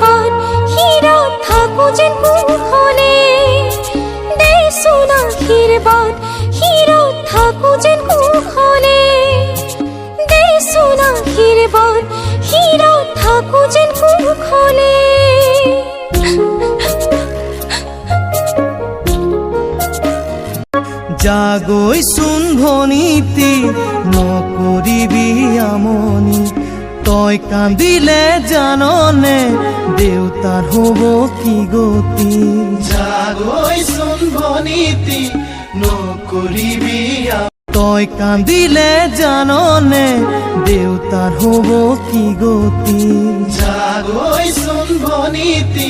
বার হীরা থাকো যেন কুহনে দে সোনাহির বার হীরা থাকো যেন কুহনে দে সোনাহির বার হীরা থাকো যেন কুহনে জাগৈ চোন ভনীতি নকৰিবি আমনি তই কান্দিলে জাননে দেউতাৰ হ'ব কি গতি জাগৈ চোন ভনীতি নকৰিবি তই কান্দিলে জাননে দেউতাৰ হ'ব কি গতি জাগৈ চোন ভনীতি